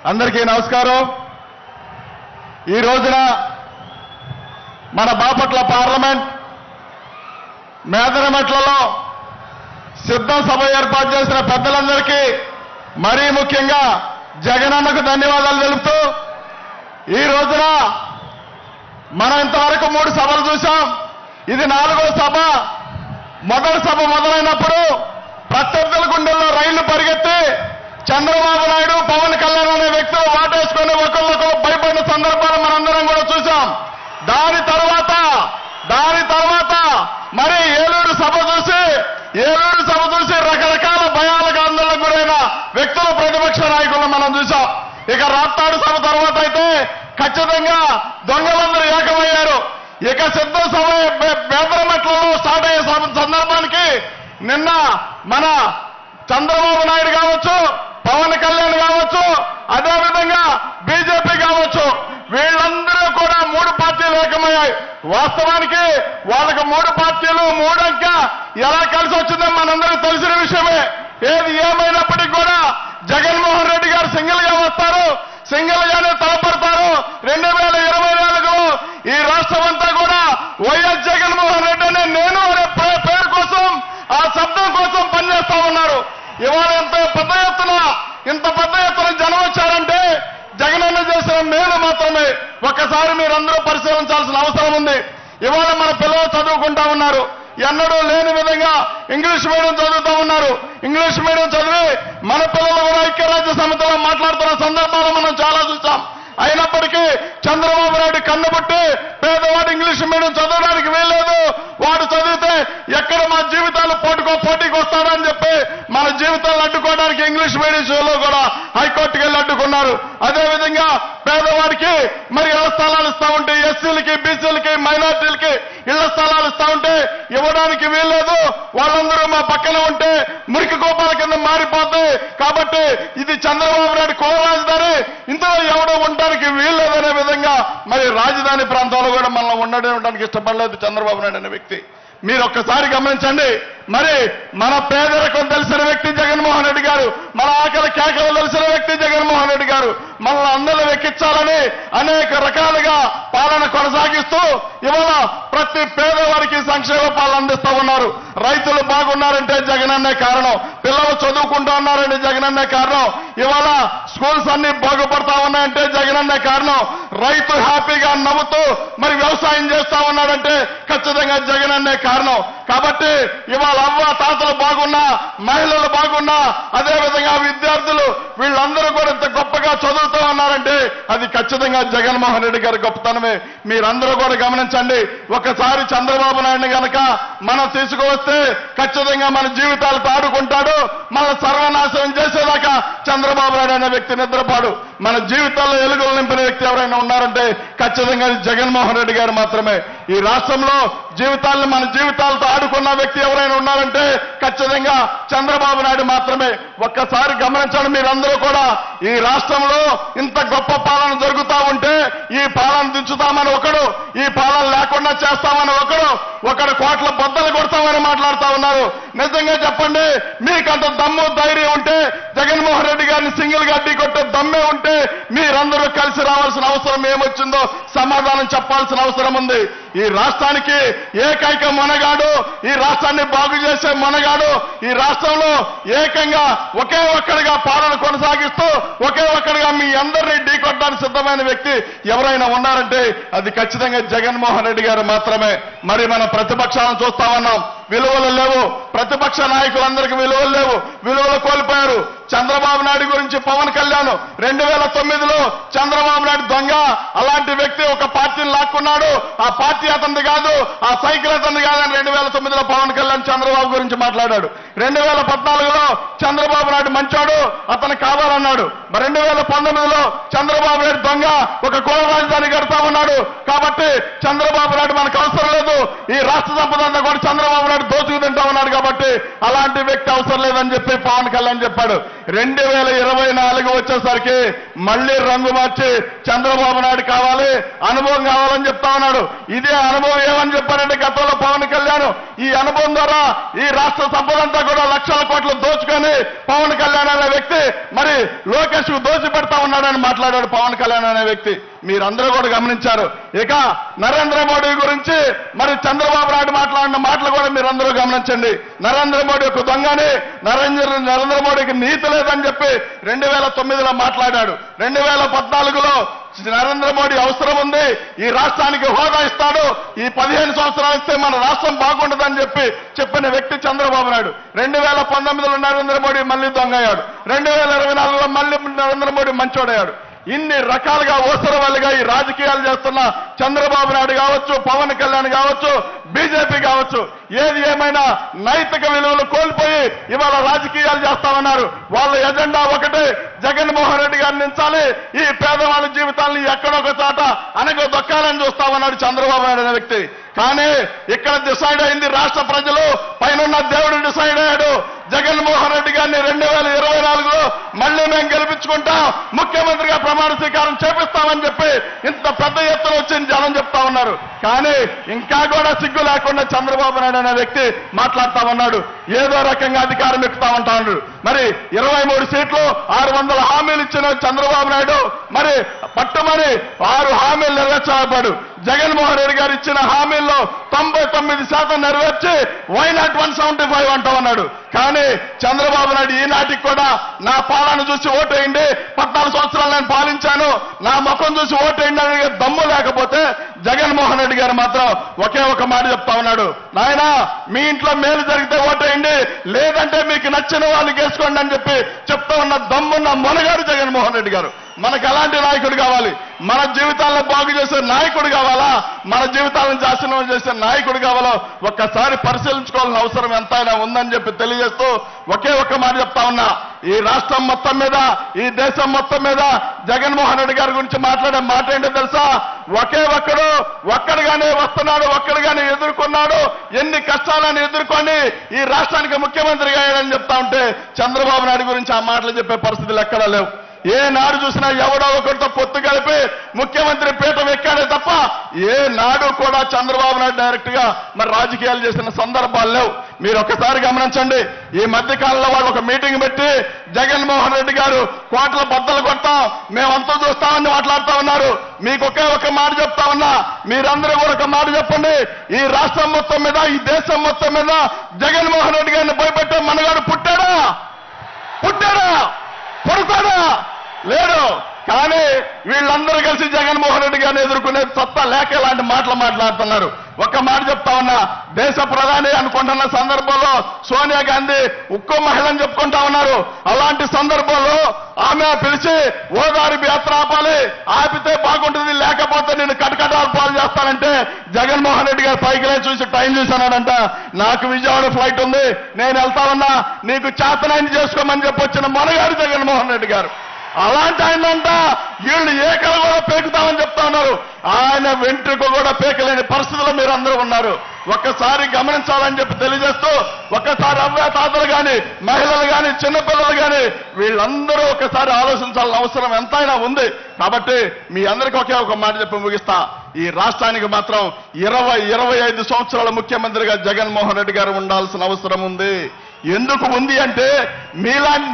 అందరికీ నమస్కారం. ఈ రోజున మన బాపట్ల పార్లమెంట్ మేదరమెట్లలో సిద్ధం సభ ఏర్పాటు చేసిన పెద్దలందరికీ మరీ ముఖ్యంగా జగనన్నకు ధన్యవాదాలు తెలుపుతూ, ఈ రోజున మనం ఇంతవరకు 3 సభలు చూశాం. ఇది 4వ సభ. మొదటి సభ మొదలైనప్పుడు ప్రత్యర్థుల గుండెల్లో రైళ్లు పరిగెత్తి చంద్రబాబు నాయుడు, పవన్ కళ్యాణ్ అనే వ్యక్తులు వాటేసుకుని ఒకళ్ళొకరు భయపడిన సందర్భాలు మనందరం కూడా చూశాం. దాని తర్వాత మరి ఏలూరు సభ చూసి రకరకాల భయాలకు ఆందోళనకు గురైన వ్యక్తులు, ప్రతిపక్ష నాయకులను మనం చూశాం. ఇక రాప్తాడు సభ తర్వాత అయితే ఖచ్చితంగా దొంగలందరూ ఏకమయ్యారు. ఇక సిద్ధం సభ మేదరమెట్లలో స్టార్ట్ అయ్యే సందర్భానికి నిన్న మన చంద్రబాబు నాయుడు కావచ్చు, పవన్ కళ్యాణ్ కావచ్చు, అదేవిధంగా బీజేపీ కావచ్చు, వీళ్ళందరూ కూడా 3 పార్టీలు ఏకమయ్యాయి. వాస్తవానికి వాళ్ళకి 3 పార్టీలు 3 అంక ఎలా కలిసి వచ్చిందో మనందరికీ తెలిసిన విషయమే. ఏది ఏమైనప్పటికీ కూడా జగన్మోహన్ రెడ్డి గారు సింగిల్ గా వస్తారు, సింగిల్ గానే తలపడతారు. 2024లో ఈ రాష్ట్రం అంతా కూడా వైఎస్ జగన్మోహన్ రెడ్డి అనే నేను అనే పేరు కోసం, ఆ శబ్దం కోసం పనిచేస్తా ఉన్నారు. ఇవాళ ఇంత పెద్ద ఎత్తున జనం వచ్చారంటే జగనన్న చేసిన మేలు మాత్రమే ఒక్కసారి మీరందరూ పరిశీలించాల్సిన అవసరం ఉంది. ఇవాళ మన పిల్లలు చదువుకుంటా ఉన్నారు. ఎన్నడూ లేని విధంగా ఇంగ్లీష్ మీడియం చదువుతూ ఉన్నారు. ఇంగ్లీష్ మీడియం చదివి మన పిల్లలు కూడా ఐక్యరాజ్య సమితిలో మాట్లాడుతున్న సందర్భాలు మనం చాలా చూసాం. అయినప్పటికీ చంద్రబాబు నాయుడు కన్నుబట్టి పేదవాడు ఇంగ్లీష్ మీడియం చదవడానికి వీల్లేదు, వాడు చదివితే ఎక్కడ మా జీవితాలు పోటీకి వస్తాడని చెప్పి మన జీవితాలను అడ్డుకోవడానికి ఇంగ్లీష్ మీడియంలో కూడా హైకోర్టుకి వెళ్ళి అడ్డుకున్నారు. అదేవిధంగా పేదవాడికి మరి ఇళ్ల స్థలాలు ఇస్తా ఉంటే, ఎస్సీలకి, బీసీలకి, మైనార్టీలకి ఇళ్ల స్థలాలు ఇస్తా ఉంటే ఇవ్వడానికి వీల్లేదు. వాళ్ళందరూ మా పక్కన ఉంటే మురికి కోపాల కింద మారిపోతాయి. కాబట్టి ఇది చంద్రబాబు నాయుడు కుల రాజధాని, ఇందులో ఎవడో ఉండడానికి వీల్లేదనే విధంగా మరి రాజధాని ప్రాంతంలో కూడా మనం ఉండడానికి ఇష్టపడలేదు చంద్రబాబు నాయుడు అనే వ్యక్తి. మీరు ఒక్కసారి గమనించండి. మరి మన పేదరికం తెలిసిన వ్యక్తి జగన్మోహన్ రెడ్డి గారు, మన ఆకలి కేకలు తెలిసిన వ్యక్తి జగన్మోహన్ రెడ్డి గారు మనల్ని అందరూ ఎక్కించాలని అనేక రకాలుగా పాలన కొనసాగిస్తూ ఇవాళ ప్రతి పేదవారికి సంక్షేమ పాలన అందిస్తూ ఉన్నారు. రైతులు బాగున్నారంటే జగనన్నే కారణం, పిల్లలు చదువుకుంటూ ఉన్నారంటే జగనన్నే కారణం, ఇవాళ స్కూల్స్ అన్ని బాగుపడతా ఉన్నాయంటే జగనన్నే కారణం, రైతు హ్యాపీగా నవ్వుతూ మరి వ్యవసాయం చేస్తా ఉన్నాడంటే ఖచ్చితంగా జగనన్నే కారణం. కాబట్టి ఇవాళ అవ్వ తాతలు బాగున్నా, మహిళలు బాగున్నా, అదేవిధంగా విద్యార్థులు వీళ్ళందరూ కూడా ఇంత గొప్పగా చదువుతూ ఉన్నారంటే అది ఖచ్చితంగా జగన్మోహన్ రెడ్డి గారి గొప్పతనమే. మీరందరూ కూడా గమనించండి. ఒకసారి చంద్రబాబు నాయుడు గనక మనం తీసుకువస్తే ఖచ్చితంగా మన జీవితాలతో ఆడుకుంటాడు. మన సర్వనాశనం చేసేదాకా చంద్రబాబు నాయుడు అనే వ్యక్తి నిద్రపాడు. మన జీవితాల్లో ఎలుగులు నింపిన వ్యక్తి ఎవరైనా ఉన్నారంటే ఖచ్చితంగా జగన్మోహన్ రెడ్డి గారు మాత్రమే. ఈ రాష్ట్రంలో మన జీవితాలతో ఆడుకున్న వ్యక్తి ఎవరైనా ఉన్నారంటే ఖచ్చితంగా చంద్రబాబు నాయుడు మాత్రమే. ఒక్కసారి గమనించండి మీరందరూ కూడా. ఈ రాష్ట్రంలో ఇంత గొప్ప పాలన జరుగుతా ఉంటే ఈ పాలన దించుతామని ఒకడు, ఈ పాలన లేకుండా చేస్తామని ఒకడు కోట్ల బద్దలు కొడతామని మాట్లాడుతా ఉన్నారు. నిజంగా చెప్పండి, మీకంత దమ్ము ధైర్యం ఉంటే, జగన్మోహన్ రెడ్డి గారిని సింగిల్ గా అడ్డీ కొట్టే దమ్మే ఉంటే మీరందరూ కలిసి రావాల్సిన అవసరం ఏమొచ్చిందో సమాధానం చెప్పాల్సిన అవసరం ఉంది. ఈ రాష్ట్రానికి ఏకైక మొనగాడు, ఈ రాష్ట్రాన్ని బాగు చేసే మొనగాడు, ఈ రాష్ట్రంలో ఏకంగా ఒకే ఒక్కడిగా పాలన కొనసాగిస్తూ ఒకే ఒక్కడిగా మీ అందరినీ ఢీకొట్టడానికి సిద్ధమైన వ్యక్తి ఎవరైనా ఉన్నారంటే అది ఖచ్చితంగా జగన్మోహన్ రెడ్డి గారు మాత్రమే. మరి మన ప్రతిపక్షాలను చూస్తా ఉన్నాం, విలువలు లేవు. ప్రతిపక్ష నాయకులందరికీ విలువలు లేవు, విలువలు కోల్పోయారు. చంద్రబాబు నాయుడు గురించి పవన్ కళ్యాణ్ 2009లో చంద్రబాబు నాయుడు దొంగ, అలాంటి వ్యక్తి ఒక పార్టీని లాక్కున్నాడు, ఆ పార్టీ అతనిది కాదు, ఆ సైకిల్ అతనిది కాదని 2009లో పవన్ కళ్యాణ్ చంద్రబాబు గురించి మాట్లాడాడు. 2014లో చంద్రబాబు నాయుడు మంచోడు, అతను కావాలన్నాడు. 2019లో చంద్రబాబు నాయుడు దొంగ, ఒక కుల రాజధాని కడతా ఉన్నాడు. కాబట్టి చంద్రబాబు నాయుడు మనకు అవసరం లేదు, ఈ రాష్ట్ర సంపద అంతా కూడా చంద్రబాబు నాయుడు దోచుకు తింటా ఉన్నాడు. కాబట్టి అలాంటి వ్యక్తి అవసరం లేదని చెప్పి పవన్ కళ్యాణ్ చెప్పాడు. 2024 వచ్చేసరికి మళ్లీ రంగు మార్చి చంద్రబాబు నాయుడు కావాలి, అనుభవం కావాలని చెప్తా ఉన్నాడు. ఇదే అనుభవం ఏమని చెప్పారంటే గతంలో పవన్ కళ్యాణ్ ఈ అనుభవం ద్వారా ఈ రాష్ట్ర సంపదంతా కూడా లక్షల కోట్లు దోచుకొని పవన్ కళ్యాణ్ అనే వ్యక్తి మరి లోకేష్ కు దోచి పెడతా ఉన్నాడు. మాట్లాడాడు పవన్ కళ్యాణ్ అనే వ్యక్తి. మీరందరూ కూడా గమనించారు. ఇక నరేంద్ర మోడీ గురించి మరి చంద్రబాబు నాయుడు మాట్లాడిన మాటలు కూడా మీరందరూ గమనించండి. నరేంద్ర మోడీ ఒక దొంగని, నరేంద్ర మోడీకి నీతి లేదని చెప్పి 2009లో మాట్లాడాడు. 2014లో నరేంద్ర మోడీ అవసరం ఉంది, ఈ రాష్ట్రానికి హోదా ఇస్తాడు, ఈ 15 సంవత్సరాలు ఇస్తే మన రాష్ట్రం బాగుంటుందని చెప్పిన వ్యక్తి చంద్రబాబు నాయుడు. 2019లో నరేంద్ర మోడీ మళ్ళీ దొంగయ్యాడు. 2024లో మళ్ళీ నరేంద్ర మోడీ మంచోడయ్యాడు. ఇన్ని రకాలుగా ఓసరవల్లిగా ఈ రాజకీయాలు చేస్తున్న చంద్రబాబు నాయుడు కావచ్చు, పవన్ కళ్యాణ్ కావచ్చు, బీజేపీ కావచ్చు, ఏది ఏమైనా నైతిక విలువలు కోల్పోయి ఇవాళ రాజకీయాలు చేస్తామన్నారు. వాళ్ళ ఎజెండా ఒకటే, జగన్మోహన్ రెడ్డి గారిని దించాలి, ఈ పేదవాళ్ళ జీవితాన్ని ఎక్కడొక చాట దొక్కాలని చూస్తామన్నాడు చంద్రబాబు నాయుడు అనే వ్యక్తి. కానీ ఇక్కడ డిసైడ్ అయింది రాష్ట్ర ప్రజలు, పైన దేవుడు డిసైడ్ అయ్యాడు. జగన్మోహన్ రెడ్డి గారిని 2024లో మళ్ళీ మేము గెలిపించుకుంటాం, ముఖ్యమంత్రిగా ప్రమాణ స్వీకారం చేపిస్తామని చెప్పి ఇంత పెద్ద ఎత్తున వచ్చింది జనం చెప్తా ఉన్నారు. కానీ ఇంకా కూడా సిగ్గు లేకుండా చంద్రబాబు నాయుడు అనే వ్యక్తి మాట్లాడుతా ఉన్నాడు. ఏదో రకంగా అధికారం ఎక్కుతా ఉంటా ఉన్నాడు. మరి 23 సీట్లు 600 హామీలు ఇచ్చిన చంద్రబాబు నాయుడు మరి పట్టుమని 6 హామీలు నెరవేర్చబడ్డాడు. జగన్మోహన్ రెడ్డి గారు ఇచ్చిన హామీల్లో 99% నెరవేర్చి వై నాట్ 175 అంటా ఉన్నాడు. కానీ చంద్రబాబు నాయుడు ఈనాటికి కూడా నా పాలన చూసి ఓటేయండి, 14 సంవత్సరాలు నేను పాలించాను, నా ముఖం చూసి ఓటేయండి అనే దమ్ము లేకపోతే జగన్మోహన్ రెడ్డి గారు మాత్రం ఒకే ఒక మాట చెప్తా ఉన్నాడు, నాయనా మీ ఇంట్లో మేలు జరిగితే ఓటేయండి, లేదంటే మీకు నచ్చిన వాళ్ళు గెలుచుకోండి అని చెప్పి చెప్తా ఉన్న దమ్మున్న మొనగాడు జగన్మోహన్ రెడ్డి గారు. మనకు ఎలాంటి నాయకుడు కావాలి? మన జీవితాలను బాగు చేసే నాయకుడు కావాలా, మన జీవితాలను నాశనం చేసే నాయకుడు కావాలో ఒక్కసారి పరిశీలించుకోవాల్సిన అవసరం ఎంతైనా ఉందని చెప్పి తెలియజేస్తూ ఒకే ఒక్క మాట చెప్తా ఉన్నా, ఈ రాష్ట్రం మొత్తం మీద, ఈ దేశం మొత్తం మీద జగన్మోహన్ రెడ్డి గారి గురించి మాట్లాడే మాట ఏంటో తెలుసా? ఒక్కడుగానే వస్తున్నాడు, ఒక్కడుగానే ఎదుర్కొన్నాడు, ఎన్ని కష్టాలను ఎదుర్కొని ఈ రాష్ట్రానికి ముఖ్యమంత్రిగా అయ్యాడని చెప్తా ఉంటే చంద్రబాబు నాయుడు గురించి ఆ మాటలు చెప్పే పరిస్థితులు ఎక్కడా లేవు. ఏ నాడు చూసినా ఎవడో ఒకరితో పొత్తు కలిపి ముఖ్యమంత్రి పీఠం ఎక్కాడే తప్ప ఏ నాడు కూడా చంద్రబాబు నాయుడు డైరెక్ట్ గా మరి రాజకీయాలు చేసిన సందర్భాలు లేవు. మీరు ఒక్కసారి గమనించండి. ఈ మధ్య కాలంలో వాళ్ళు ఒక మీటింగ్ పెట్టి జగన్మోహన్ రెడ్డి గారు కోట్ల బద్దలు కొడతాం, మేమంతా చూస్తామని మాట్లాడుతా ఉన్నారు. మీకు ఒకే ఒక మాట చెప్తా ఉన్నా, మీరందరూ కూడా ఒక మాట చెప్పండి, ఈ రాష్ట్రం మొత్తం మీద, ఈ దేశం మొత్తం మీద జగన్మోహన్ రెడ్డి గారిని భయపెట్టే మనగాడు పుట్టాడా? పుడతాడా? లేడు. కానీ వీళ్ళందరూ కలిసి జగన్మోహన్ రెడ్డి గారిని ఎదుర్కొనే సత్తా లేక ఇలాంటి మాటలు మాట్లాడుతున్నారు. ఒక్క మాట చెప్తా ఉన్నా, దేశ ప్రధాని అనుకుంటున్న సందర్భంలో సోనియా గాంధీ ఉక్కో మహిళని చెప్పుకుంటా ఉన్నారు. అలాంటి సందర్భంలో ఆమె పిలిచి ఓదారి యాత్ర ఆపాలి, ఆపితే బాగుంటుంది, లేకపోతే నేను కటకటాలు పాలు చేస్తానంటే జగన్మోహన్ రెడ్డి గారు పైకి చూసి టైం చూశానంట, నాకు విజయవాడ ఫ్లైట్ ఉంది, నేను వెళ్తా ఉన్నా, నీకు చేతనాన్ని చేసుకోమని చెప్పి వచ్చిన మనగాడు జగన్మోహన్ రెడ్డి గారు. అలాంటి ఆయనంట వీళ్ళు ఏకలు కూడా పేకుతామని చెప్తా ఉన్నారు. ఆయన వెంట్రుక కూడా పేకలేని పరిస్థితుల్లో మీరు అందరూ ఉన్నారు. ఒక్కసారి గమనించాలని చెప్పి తెలియజేస్తూ, ఒక్కసారి అవ్వ తాతలు కానీ, మహిళలు కానీ, చిన్నపిల్లలు కానీ వీళ్ళందరూ ఒకసారి ఆలోచించాల్సిన అవసరం ఎంతైనా ఉంది. కాబట్టి మీ అందరికీ ఒకే ఒక మాట చెప్పి ముగిస్తా, ఈ రాష్ట్రానికి మాత్రం 20-25 సంవత్సరాల ముఖ్యమంత్రిగా జగన్మోహన్ రెడ్డి గారు ఉండాల్సిన అవసరం ఉంది. ఎందుకు ఉంది అంటే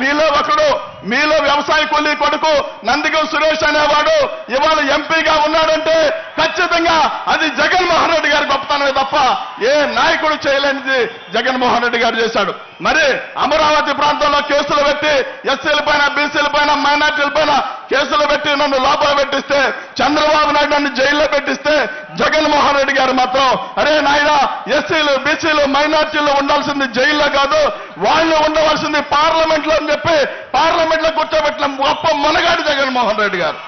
మీలో ఒకడు, మీలో వ్యవసాయ కూలీ కొడుకు నందిగం సురేష్ అనేవాడు ఇవాళ ఎంపీగా ఉన్నాడంటే ఖచ్చితంగా అది జగన్మోహన్ రెడ్డి గారి గొప్పతనమే తప్ప ఏ నాయకుడు చేయలేనిది జగన్మోహన్ రెడ్డి గారు చేశాడు. మరి అమరావతి ప్రాంతంలో కేసులు పెట్టి ఎస్సీల పైన, బీసీల పైన, మైనార్టీల పైన కేసులు పెట్టి నన్ను లోపల పెట్టిస్తే, చంద్రబాబు నాయుడు నన్ను జైల్లో పెట్టిస్తే జగన్మోహన్ రెడ్డి గారు మాత్రం అరే నాయుడా, ఎస్సీలు, బీసీలు, మైనార్టీలు ఉండాల్సింది జైల్లో కాదు, వాళ్ళు ఉండవలసింది పార్లమెంట్ లో అని చెప్పి పార్లమెంట్ లో కూర్చోబెట్టిన గొప్ప మనగాడు జగన్మోహన్ రెడ్డి గారు.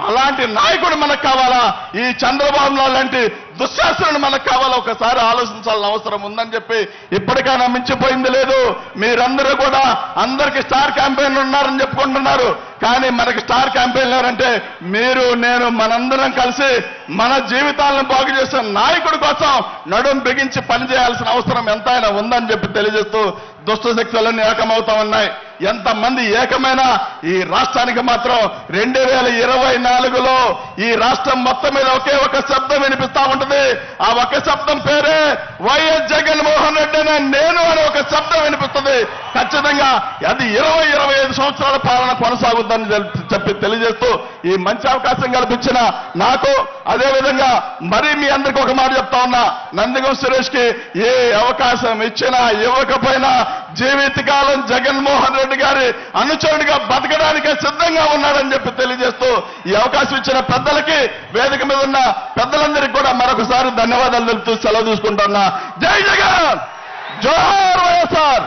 అలాంటి నాయకుడు మనకు కావాలా? ఈ చంద్రబాబు నాయుడు లాంటి దుశ్శాసనుడు మనకు కావాలా? ఒకసారి ఆలోచించాల్సిన అవసరం ఉందని చెప్పి ఇప్పటికైనా మించిపోయింది లేదు. మీరందరూ కూడా అందరికి స్టార్ క్యాంపెయిన్లు ఉన్నారని చెప్పుకుంటున్నారు. కానీ మనకి స్టార్ క్యాంపెయిన్ లేరంటే మీరు, నేను, మనందరం కలిసి మన జీవితాలను బాగు చేసే నాయకుడి కోసం నడుం బిగించి పనిచేయాల్సిన అవసరం ఎంతైనా ఉందని చెప్పి తెలియజేస్తూ, దుష్ట శక్తులన్నీ ఏకమవుతా ఉన్నాయి. ఎంతమంది ఏకమైనా ఈ రాష్ట్రానికి మాత్రం 2024లో ఈ రాష్ట్రం మొత్తం మీద ఒకే ఒక శబ్దం వినిపిస్తా ఉంటుంది. ఆ ఒక శబ్దం పేరే వైఎస్ జగన్మోహన్ రెడ్డి అనే నేను అని ఒక శబ్దం వినిపిస్తుంది. ఖచ్చితంగా ఖచ్చితంగా అది 20-25 సంవత్సరాల పాలన కొనసాగుద్దని చెప్పి తెలియజేస్తూ ఈ మంచి అవకాశం కల్పించిన నాకు, అదేవిధంగా మరి మీ అందరికీ ఒక మాట చెప్తా ఉన్నా, నందిగం సురేష్ కి ఏ అవకాశం ఇచ్చినా ఇవ్వకపోయినా జీవితకాలం జగన్మోహన్ రెడ్డి గారి అనుచరుడిగా బతకడానికే సిద్ధంగా ఉన్నాడని చెప్పి తెలియజేస్తూ ఈ అవకాశం ఇచ్చిన పెద్దలకి, వేదిక మీద ఉన్న పెద్దలందరికీ కూడా మరొకసారి ధన్యవాదాలు తెలుపుతూ సెలవు తీసుకుంటున్నా. జై జగన్, జోహార్ వైఎస్ఆర్.